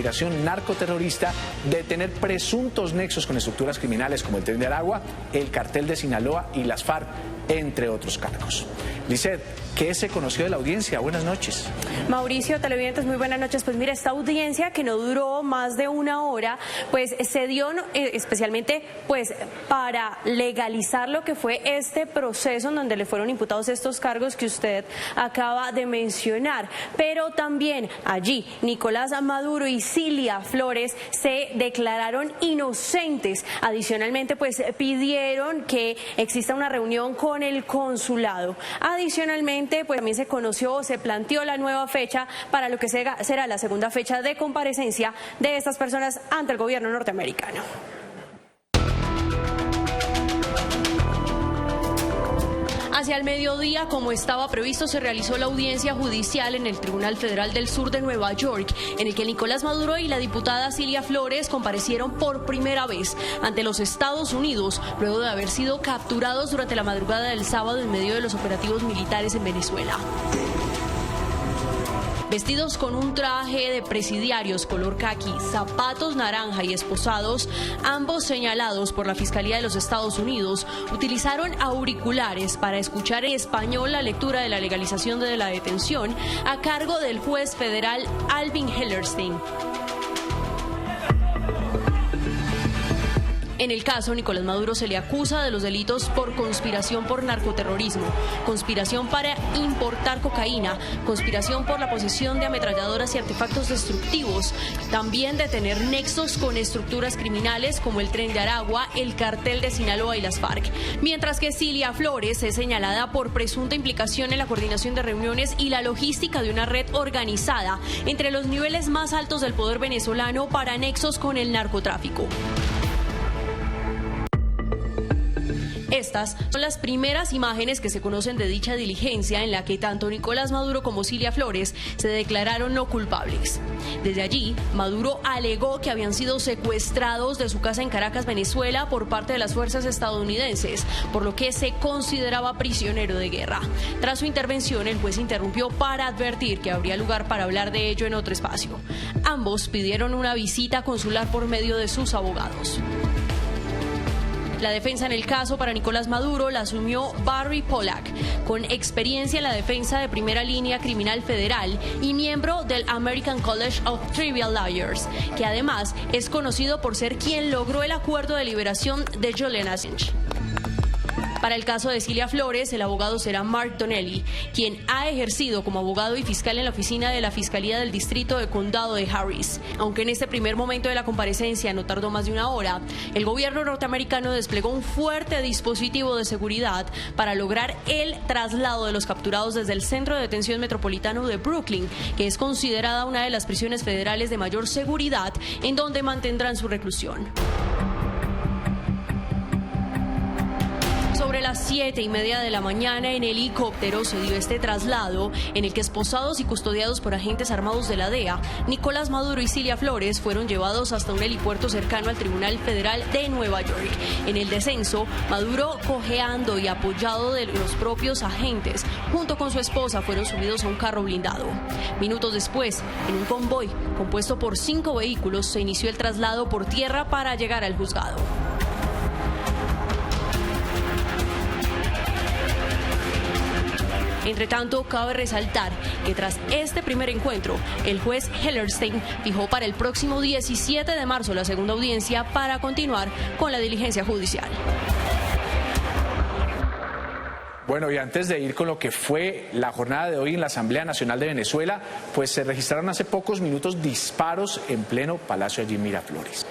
conspiración narcoterrorista de tener presuntos nexos con estructuras criminales como el Tren de Aragua, el Cartel de Sinaloa y las FARC, entre otros cargos. Lizeth, ¿qué se conoció de la audiencia? Buenas noches. Mauricio, televidentes, muy buenas noches. Pues mira, esta audiencia que no duró más de una hora, pues se dio especialmente pues para legalizar lo que fue este proceso en donde le fueron imputados estos cargos que usted acaba de mencionar. Pero también allí Nicolás Maduro y Cilia Flores se declararon inocentes. Adicionalmente, pues pidieron que exista una reunión con el consulado. Adicionalmente, pues también se conoció, se planteó la nueva fecha para lo que será la segunda fecha de comparecencia de estas personas ante el gobierno norteamericano. Hacia el mediodía, como estaba previsto, se realizó la audiencia judicial en el Tribunal Federal del Sur de Nueva York, en el que Nicolás Maduro y la diputada Cilia Flores comparecieron por primera vez ante los Estados Unidos, luego de haber sido capturados durante la madrugada del sábado en medio de los operativos militares en Venezuela. Vestidos con un traje de presidiarios color caqui, zapatos naranja y esposados, ambos señalados por la Fiscalía de los Estados Unidos, utilizaron auriculares para escuchar en español la lectura de la legalización de la detención a cargo del juez federal Alvin Hellerstein. En el caso, Nicolás Maduro se le acusa de los delitos por conspiración por narcoterrorismo, conspiración para importar cocaína, conspiración por la posesión de ametralladoras y artefactos destructivos, también de tener nexos con estructuras criminales como el Tren de Aragua, el Cartel de Sinaloa y las FARC. Mientras que Cilia Flores es señalada por presunta implicación en la coordinación de reuniones y la logística de una red organizada entre los niveles más altos del poder venezolano para nexos con el narcotráfico. Estas son las primeras imágenes que se conocen de dicha diligencia en la que tanto Nicolás Maduro como Cilia Flores se declararon no culpables. Desde allí, Maduro alegó que habían sido secuestrados de su casa en Caracas, Venezuela, por parte de las fuerzas estadounidenses, por lo que se consideraba prisionero de guerra. Tras su intervención, el juez interrumpió para advertir que habría lugar para hablar de ello en otro espacio. Ambos pidieron una visita consular por medio de sus abogados. La defensa en el caso para Nicolás Maduro la asumió Barry Pollack, con experiencia en la defensa de primera línea criminal federal y miembro del American College of Trial Lawyers, que además es conocido por ser quien logró el acuerdo de liberación de Julian Assange. Para el caso de Cilia Flores, el abogado será Mark Donnelly, quien ha ejercido como abogado y fiscal en la oficina de la Fiscalía del Distrito de Condado de Harris. Aunque en este primer momento de la comparecencia no tardó más de una hora, el gobierno norteamericano desplegó un fuerte dispositivo de seguridad para lograr el traslado de los capturados desde el Centro de Detención Metropolitano de Brooklyn, que es considerada una de las prisiones federales de mayor seguridad, en donde mantendrán su reclusión. Sobre las 7:30 de la mañana, en helicóptero se dio este traslado en el que, esposados y custodiados por agentes armados de la DEA, Nicolás Maduro y Cilia Flores fueron llevados hasta un helipuerto cercano al Tribunal Federal de Nueva York. En el descenso, Maduro, cojeando y apoyado de los propios agentes, junto con su esposa, fueron subidos a un carro blindado. Minutos después, en un convoy compuesto por 5 vehículos, se inició el traslado por tierra para llegar al juzgado. Entre tanto, cabe resaltar que tras este primer encuentro, el juez Hellerstein fijó para el próximo 17 de marzo la segunda audiencia para continuar con la diligencia judicial. Bueno, y antes de ir con lo que fue la jornada de hoy en la Asamblea Nacional de Venezuela, pues se registraron hace pocos minutos disparos en pleno Palacio allí en Miraflores.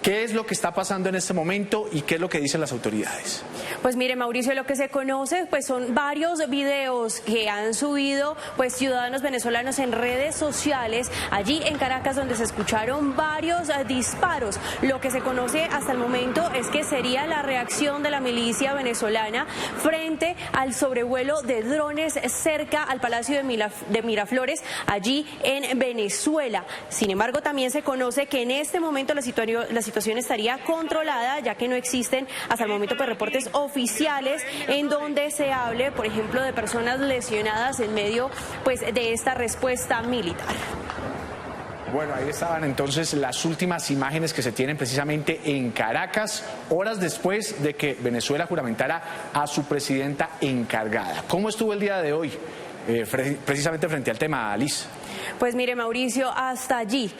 ¿Qué es lo que está pasando en este momento y qué es lo que dicen las autoridades? Pues mire, Mauricio, lo que se conoce pues son varios videos que han subido pues ciudadanos venezolanos en redes sociales allí en Caracas, donde se escucharon varios disparos. Lo que se conoce hasta el momento es que sería la reacción de la milicia venezolana frente al sobrevuelo de drones cerca al Palacio de Miraflores allí en Venezuela. Sin embargo, también se conoce que en este momento la situación estaría controlada, ya que no existen hasta el momento pues reportes oficiales en donde se hable, por ejemplo, de personas lesionadas en medio pues de esta respuesta militar. Bueno, ahí estaban entonces las últimas imágenes que se tienen precisamente en Caracas, horas después de que Venezuela juramentara a su presidenta encargada. ¿Cómo estuvo el día de hoy? Precisamente frente al tema, Liz. Pues mire, Mauricio, hasta allí,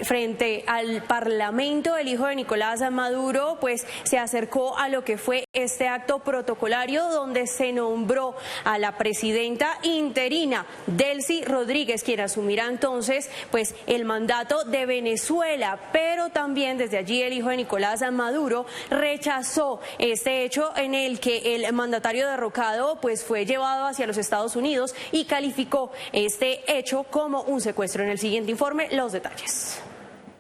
frente al Parlamento, el hijo de Nicolás Maduro, pues se acercó a lo que fue este acto protocolario donde se nombró a la presidenta interina, Delcy Rodríguez, quien asumirá entonces pues el mandato de Venezuela, pero también desde allí el hijo de Nicolás Maduro rechazó este hecho en el que el mandatario derrocado pues fue llevado hacia los Estados Unidos y calificó este hecho como un secuestro. En el siguiente informe, los detalles.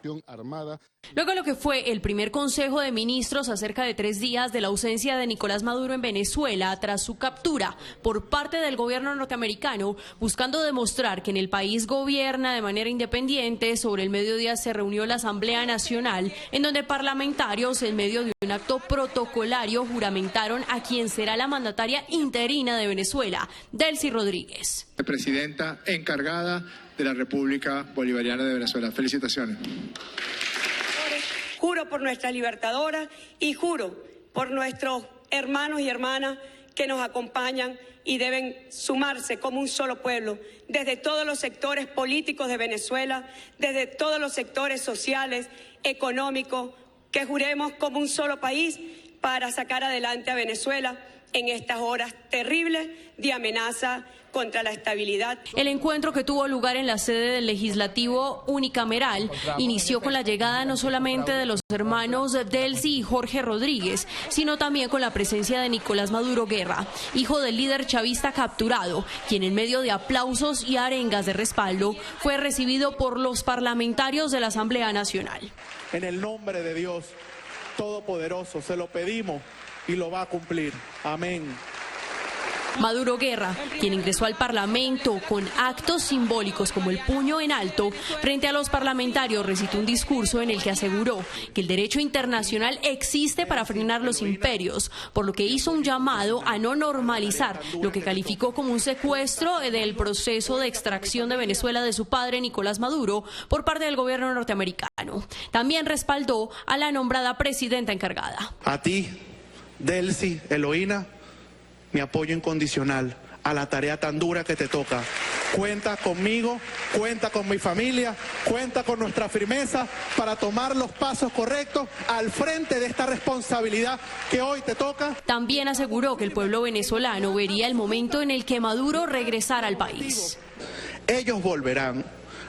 Luego de lo que fue el primer Consejo de Ministros a cerca de 3 días de la ausencia de Nicolás Maduro en Venezuela tras su captura por parte del gobierno norteamericano, buscando demostrar que en el país gobierna de manera independiente, sobre el mediodía se reunió la Asamblea Nacional, en donde parlamentarios, en medio de un acto protocolario, juramentaron a quien será la mandataria interina de Venezuela, Delcy Rodríguez. Presidenta encargada de la República Bolivariana de Venezuela. Felicitaciones. Juro por nuestra libertadora y juro por nuestros hermanos y hermanas que nos acompañan y deben sumarse como un solo pueblo, desde todos los sectores políticos de Venezuela, desde todos los sectores sociales, económicos, que juremos como un solo país para sacar adelante a Venezuela en estas horas terribles de amenaza contra la estabilidad. El encuentro, que tuvo lugar en la sede del Legislativo Unicameral, inició con la llegada no solamente de los hermanos Delcy y Jorge Rodríguez, sino también con la presencia de Nicolás Maduro Guerra, hijo del líder chavista capturado, quien en medio de aplausos y arengas de respaldo fue recibido por los parlamentarios de la Asamblea Nacional. En el nombre de Dios Todopoderoso se lo pedimos y lo va a cumplir. Amén. Maduro Guerra, quien ingresó al Parlamento con actos simbólicos como el puño en alto, frente a los parlamentarios recitó un discurso en el que aseguró que el derecho internacional existe para frenar los imperios, por lo que hizo un llamado a no normalizar lo que calificó como un secuestro del proceso de extracción de Venezuela de su padre Nicolás Maduro por parte del gobierno norteamericano. También respaldó a la nombrada presidenta encargada. A ti, Delcy, Eloína, mi apoyo incondicional a la tarea tan dura que te toca. Cuenta conmigo, cuenta con mi familia, cuenta con nuestra firmeza para tomar los pasos correctos al frente de esta responsabilidad que hoy te toca. También aseguró que el pueblo venezolano vería el momento en el que Maduro regresara al país. Ellos volverán.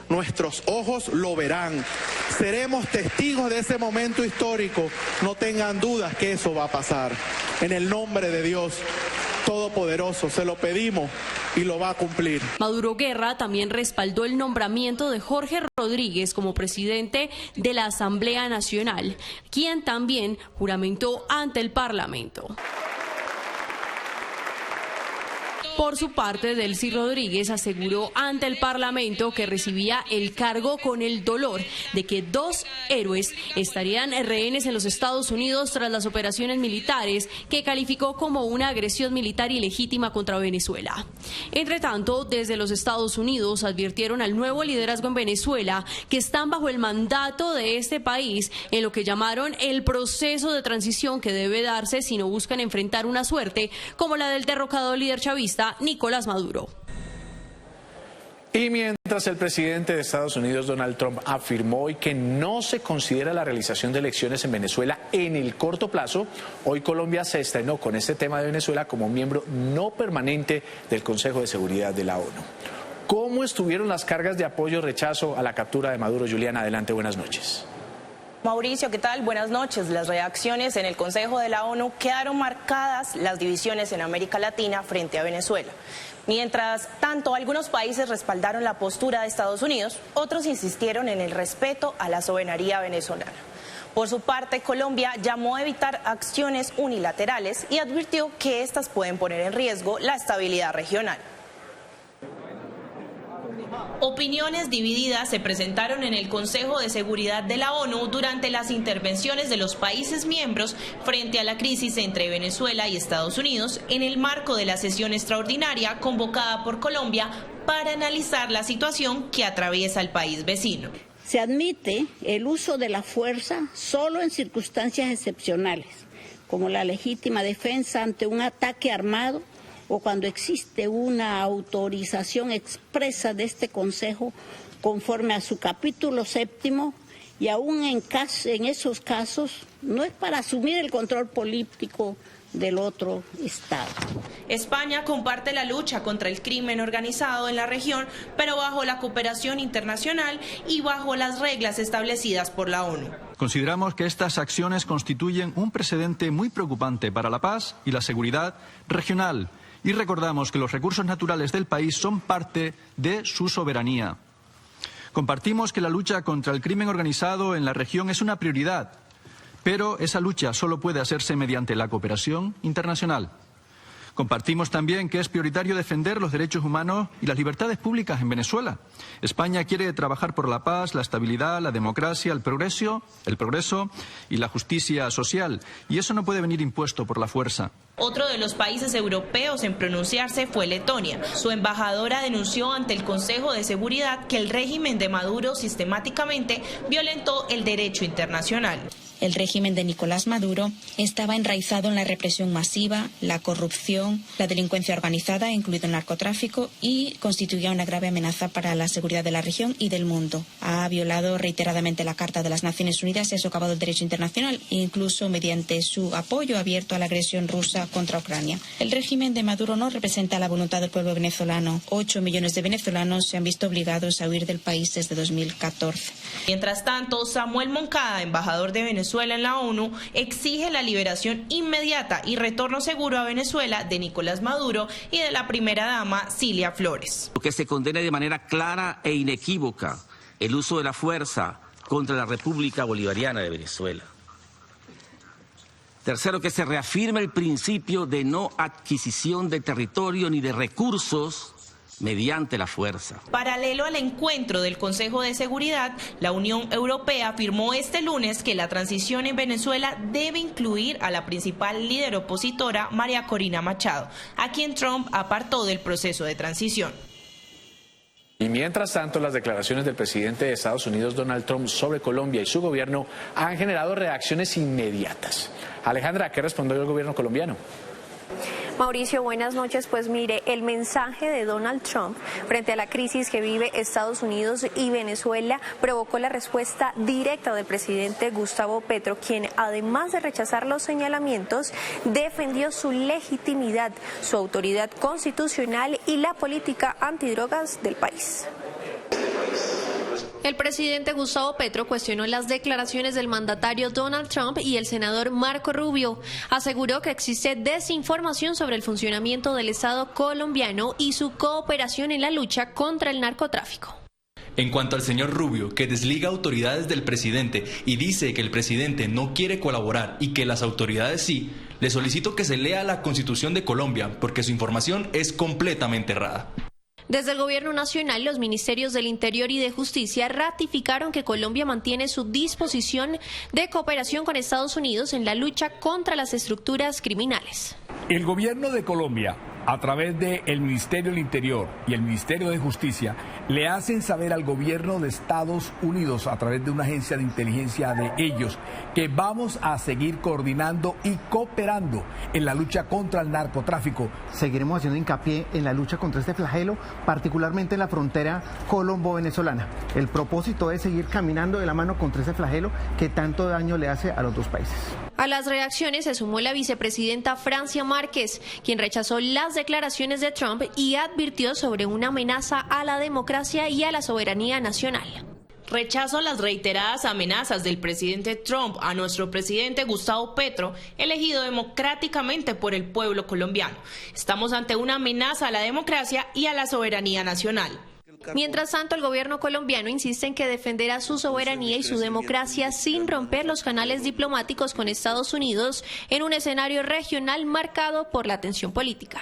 Nuestros ojos lo verán. Seremos testigos de ese momento histórico. No tengan dudas que eso va a pasar. En el nombre de Dios Todopoderoso se lo pedimos y lo va a cumplir. Maduro Guerra también respaldó el nombramiento de Jorge Rodríguez como presidente de la Asamblea Nacional, quien también juramentó ante el Parlamento. Por su parte, Delcy Rodríguez aseguró ante el Parlamento que recibía el cargo con el dolor de que 2 héroes estarían rehenes en los Estados Unidos tras las operaciones militares que calificó como una agresión militar ilegítima contra Venezuela. Entre tanto, desde los Estados Unidos advirtieron al nuevo liderazgo en Venezuela que están bajo el mandato de este país en lo que llamaron el proceso de transición que debe darse si no buscan enfrentar una suerte como la del derrocado líder chavista Nicolás Maduro. Y mientras el presidente de Estados Unidos, Donald Trump, afirmó hoy que no se considera la realización de elecciones en Venezuela en el corto plazo, hoy Colombia se estrenó con este tema de Venezuela como miembro no permanente del Consejo de Seguridad de la ONU. ¿Cómo estuvieron las cargas de apoyo o rechazo a la captura de Maduro? Juliana, adelante, buenas noches. Mauricio, ¿qué tal? Buenas noches. Las reacciones en el Consejo de la ONU quedaron marcadas las divisiones en América Latina frente a Venezuela. Mientras tanto, algunos países respaldaron la postura de Estados Unidos, otros insistieron en el respeto a la soberanía venezolana. Por su parte, Colombia llamó a evitar acciones unilaterales y advirtió que estas pueden poner en riesgo la estabilidad regional. Opiniones divididas se presentaron en el Consejo de Seguridad de la ONU durante las intervenciones de los países miembros frente a la crisis entre Venezuela y Estados Unidos en el marco de la sesión extraordinaria convocada por Colombia para analizar la situación que atraviesa el país vecino. Se admite el uso de la fuerza solo en circunstancias excepcionales, como la legítima defensa ante un ataque armado o cuando existe una autorización expresa de este Consejo conforme a su capítulo 7, y aún en esos casos no es para asumir el control político del otro Estado. España comparte la lucha contra el crimen organizado en la región, pero bajo la cooperación internacional y bajo las reglas establecidas por la ONU. Consideramos que estas acciones constituyen un precedente muy preocupante para la paz y la seguridad regional y recordamos que los recursos naturales del país son parte de su soberanía. Compartimos que la lucha contra el crimen organizado en la región es una prioridad, pero esa lucha solo puede hacerse mediante la cooperación internacional. Compartimos también que es prioritario defender los derechos humanos y las libertades públicas en Venezuela. España quiere trabajar por la paz, la estabilidad, la democracia, el progreso y la justicia social, y eso no puede venir impuesto por la fuerza. Otro de los países europeos en pronunciarse fue Letonia. Su embajadora denunció ante el Consejo de Seguridad que el régimen de Maduro sistemáticamente violentó el derecho internacional. El régimen de Nicolás Maduro estaba enraizado en la represión masiva, la corrupción, la delincuencia organizada, incluido el narcotráfico, y constituía una grave amenaza para la seguridad de la región y del mundo. Ha violado reiteradamente la Carta de las Naciones Unidas y ha socavado el derecho internacional, incluso mediante su apoyo abierto a la agresión rusa contra Ucrania. El régimen de Maduro no representa la voluntad del pueblo venezolano. 8 millones de venezolanos se han visto obligados a huir del país desde 2014. Mientras tanto, Samuel Moncada, embajador de Venezuela en la ONU, exige la liberación inmediata y retorno seguro a Venezuela de Nicolás Maduro y de la primera dama Cilia Flores. Que se condene de manera clara e inequívoca el uso de la fuerza contra la República Bolivariana de Venezuela. Tercero, que se reafirme el principio de no adquisición de territorio ni de recursos mediante la fuerza. Paralelo al encuentro del Consejo de Seguridad, la Unión Europea afirmó este lunes que la transición en Venezuela debe incluir a la principal líder opositora, María Corina Machado, a quien Trump apartó del proceso de transición. Y mientras tanto, las declaraciones del presidente de Estados Unidos, Donald Trump, sobre Colombia y su gobierno han generado reacciones inmediatas. Alejandra, ¿qué respondió el gobierno colombiano? Mauricio, buenas noches. Pues mire, el mensaje de Donald Trump frente a la crisis que vive Estados Unidos y Venezuela provocó la respuesta directa del presidente Gustavo Petro, quien además de rechazar los señalamientos, defendió su legitimidad, su autoridad constitucional y la política antidrogas del país. El presidente Gustavo Petro cuestionó las declaraciones del mandatario Donald Trump y el senador Marco Rubio. Aseguró que existe desinformación sobre el funcionamiento del Estado colombiano y su cooperación en la lucha contra el narcotráfico. En cuanto al señor Rubio, que desliga autoridades del presidente y dice que el presidente no quiere colaborar y que las autoridades sí, le solicito que se lea la Constitución de Colombia porque su información es completamente errada. Desde el Gobierno Nacional, los ministerios del Interior y de Justicia ratificaron que Colombia mantiene su disposición de cooperación con Estados Unidos en la lucha contra las estructuras criminales. El Gobierno de Colombia, a través del Ministerio del Interior y el Ministerio de Justicia, le hacen saber al Gobierno de Estados Unidos, a través de una agencia de inteligencia de ellos, que vamos a seguir coordinando y cooperando en la lucha contra el narcotráfico. Seguiremos haciendo hincapié en la lucha contra este flagelo, particularmente en la frontera colombo-venezolana. El propósito es seguir caminando de la mano contra ese flagelo que tanto daño le hace a los dos países. A las reacciones se sumó la vicepresidenta Francia Márquez, quien rechazó las declaraciones de Trump y advirtió sobre una amenaza a la democracia y a la soberanía nacional. Rechazo las reiteradas amenazas del presidente Trump a nuestro presidente Gustavo Petro, elegido democráticamente por el pueblo colombiano. Estamos ante una amenaza a la democracia y a la soberanía nacional. Mientras tanto, el gobierno colombiano insiste en que defenderá su soberanía y su democracia sin romper los canales diplomáticos con Estados Unidos en un escenario regional marcado por la tensión política.